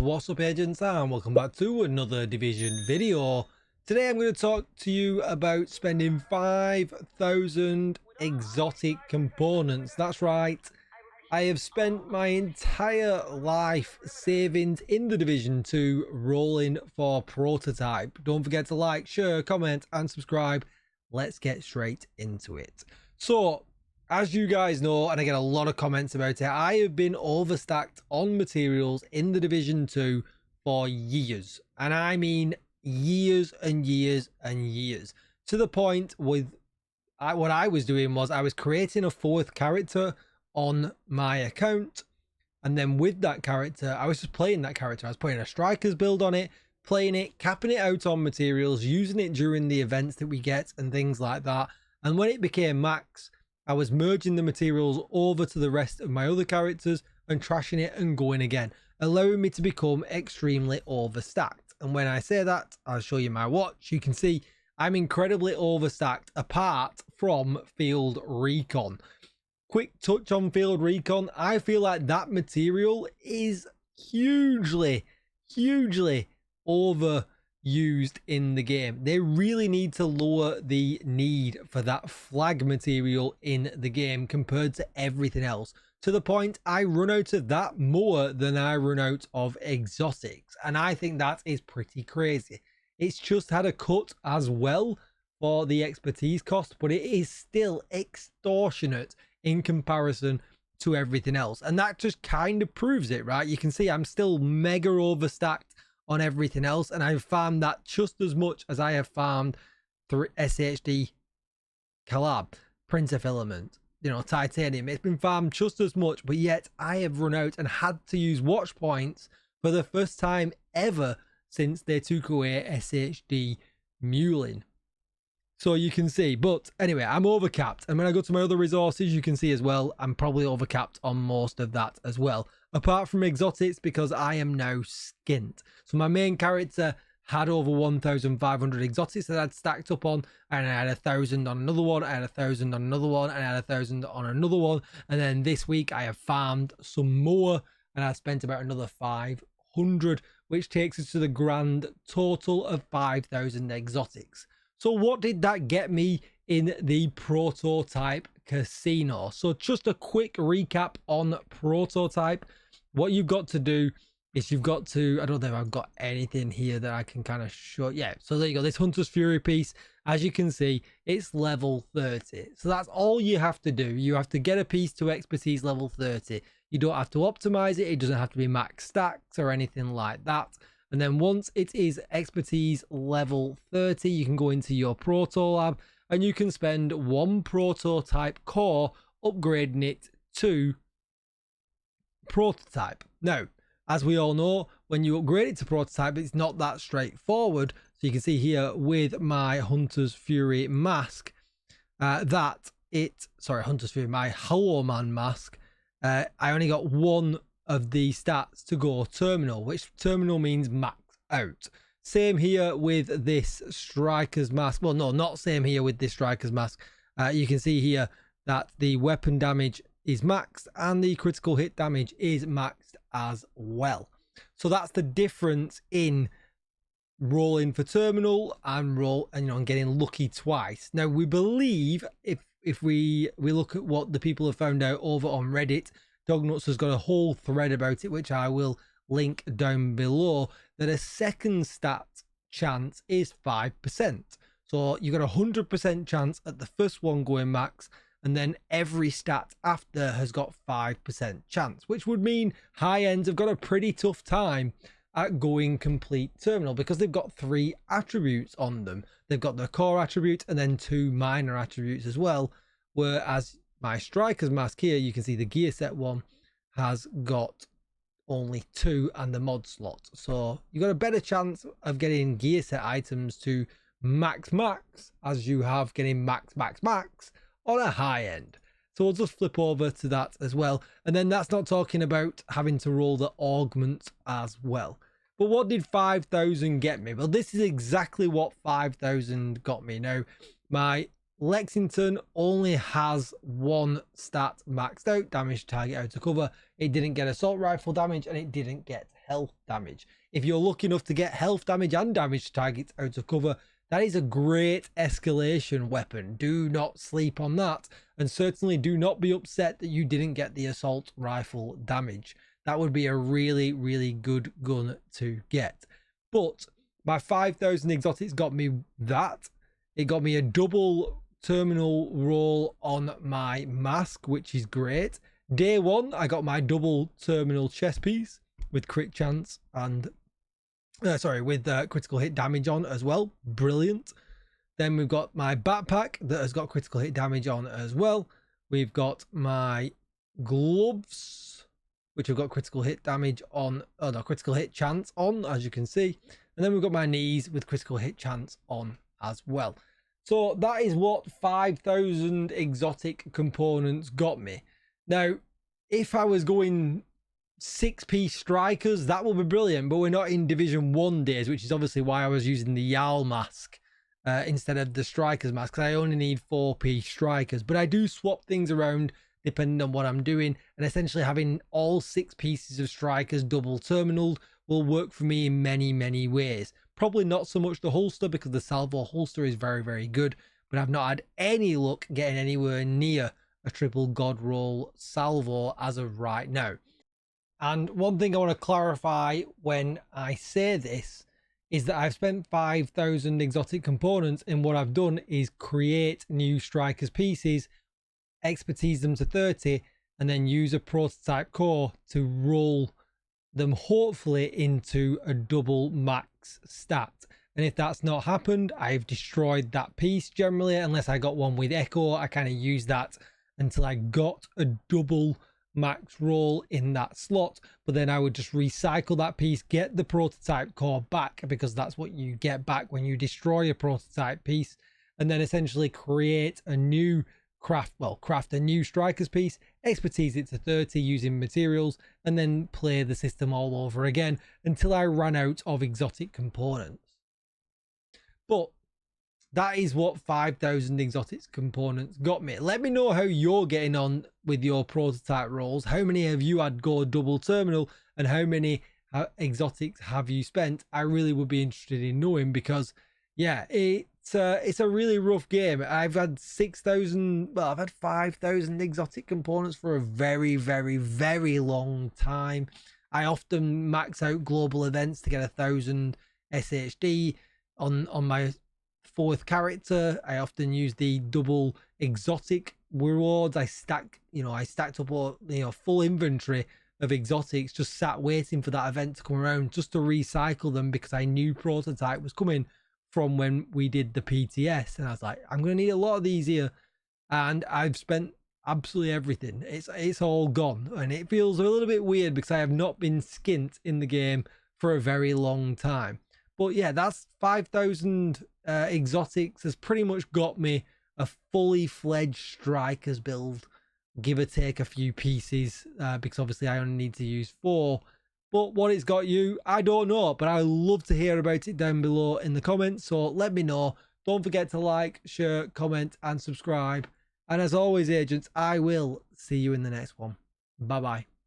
What's up, agents, and welcome back to another Division video. Today I'm going to talk to you about spending 5,000 exotic components. That's right, I have spent my entire life savings in the Division 2 rolling for prototype. Don't forget to like, share, comment and subscribe. Let's get straight into it. So, as you guys know, and I get a lot of comments about it, I have been overstacked on materials in the Division 2 for years. And I mean years and years and years. To the point with what I was doing was I was creating a fourth character on my account. And then with that character, I was just playing that character. I was putting a striker's build on it, playing it, capping it out on materials, using it during the events that we get and things like that. And when it became max, I was merging the materials over to the rest of my other characters and trashing it and going again, allowing me to become extremely overstacked. And when I say that, I'll show you my watch. You can see I'm incredibly overstacked apart from Field Recon. Quick touch on Field Recon. I feel like that material is hugely overused in the game. They really need to lower the need for that flag material in the game compared to everything else, to the point I run out of that more than I run out of exotics, and I think that is pretty crazy. It's just had a cut as well for the expertise cost, but it is still extortionate in comparison to everything else, and that just kind of proves it, right? You can see I'm still mega overstacked on everything else, and I've farmed that just as much as I have farmed through SHD collab, Printer Filament, you know, titanium. It's been farmed just as much, but yet I have run out and had to use watch points for the first time ever since they took away SHD muling. So you can see, but anyway, I'm overcapped. And when I go to my other resources, you can see as well, I'm probably overcapped on most of that as well. Apart from exotics, because I am now skint. So my main character had over 1,500 exotics that I'd stacked up on, and I had 1,000 on another one, I had 1,000 on another one, and I had 1,000 on another one. And then this week I have farmed some more, and I spent about another 500, which takes us to the grand total of 5,000 exotics. So what did that get me in the prototype casino? So just a quick recap on prototype. What you've got to do is you've got to, I don't know if I've got anything here that I can kind of show. Yeah, so there you go, this Hunter's Fury piece. As you can see, it's level 30. So that's all you have to do. You have to get a piece to expertise level 30. You don't have to optimize it. It doesn't have to be max stacks or anything like that. And then once it is expertise level 30, you can go into your proto lab and you can spend one prototype core upgrading it to prototype. Now, as we all know, when you upgrade it to prototype, it's not that straightforward. So you can see here with my Hunter's Fury mask, Hunter's Fury, my Hollow Man mask, I only got one of the stats to go terminal, which terminal means max out. Same here with this striker's mask. Well, no, not same here with this striker's mask. You can see here that the weapon damage is maxed and the critical hit damage is maxed as well. So that's the difference in rolling for terminal and and getting lucky twice. Now we believe if we look at what the people have found out over on Reddit, Dognuts has got a whole thread about it, which I will link down below, that a second stat chance is 5%. So you got a 100% chance at the first one going max, and then every stat after has got 5% chance, which would mean high ends have got a pretty tough time at going complete terminal because they've got 3 attributes on them. They've got the core attribute and then 2 minor attributes as well, whereas my striker's mask here, you can see the gear set one has got only 2 and the mod slot. So you got a better chance of getting gear set items to max as you have getting max on a high end. So we'll just flip over to that as well. And then that's not talking about having to roll the augments as well. But what did 5,000 get me? Well, this is exactly what 5,000 got me. Now, my Lexington only has 1 stat maxed out, damage target out of cover. It didn't get assault rifle damage and it didn't get health damage. If you're lucky enough to get health damage and damage to targets out of cover, that is a great escalation weapon. Do not sleep on that, and certainly do not be upset that you didn't get the assault rifle damage. That would be a really, really good gun to get. But my 5,000 exotics got me that. It got me a double terminal roll on my mask, which is great. Day one, I got my double terminal chest piece with crit chance and with critical hit damage on as well. Brilliant. Then we've got my backpack that has got critical hit damage on as well. We've got my gloves, which have got critical hit damage on, critical hit chance on, as you can see. And then we've got my knees with critical hit chance on as well. So that is what 5,000 exotic components got me. Now, if I was going 6-piece strikers, that will be brilliant, but we're not in Division 1 days, which is obviously why I was using the Jarl mask instead of the strikers mask, because I only need 4-piece strikers. But I do swap things around depending on what I'm doing, and essentially having all 6 pieces of strikers double terminaled will work for me in many, many ways. Probably not so much the holster, because the salvo holster is very, very good, but I've not had any luck getting anywhere near a triple god roll salvo as of right now. And one thing I want to clarify when I say this is that I've spent 5,000 exotic components, and what I've done is create new strikers pieces, expertise them to 30, and then use a prototype core to roll them hopefully into a double max stat. And if that's not happened, I've destroyed that piece generally, unless I got one with echo. I kind of used that until I got a double max roll in that slot, but then I would just recycle that piece, get the prototype core back, because that's what you get back when you destroy a prototype piece, and then essentially create a new craft a new strikers piece, expertise it to 30 using materials, and then play the system all over again until I ran out of exotic components. But that is what 5,000 exotics components got me. Let me know how you're getting on with your prototype rolls. How many have you had go double terminal, and how many exotics have you spent? I really would be interested in knowing, because yeah, it's a really rough game. I've had 5,000 exotic components for a very, very, very long time. I often max out global events to get 1,000 SHD on my 4th character. I often use the double exotic rewards. I stacked up full inventory of exotics, just sat waiting for that event to come around just to recycle them, because I knew prototype was coming from when we did the PTS, and I was like, I'm gonna need a lot of these here, and I've spent absolutely everything. It's all gone, and it feels a little bit weird because I have not been skint in the game for a very long time. But yeah, that's 5,000 exotics has pretty much got me a fully fledged strikers build, give or take a few pieces, because obviously I only need to use 4. But what it's got you, I don't know, but I'd love to hear about it down below in the comments, so let me know. Don't forget to like, share, comment, and subscribe. And as always, agents, I will see you in the next one. Bye bye.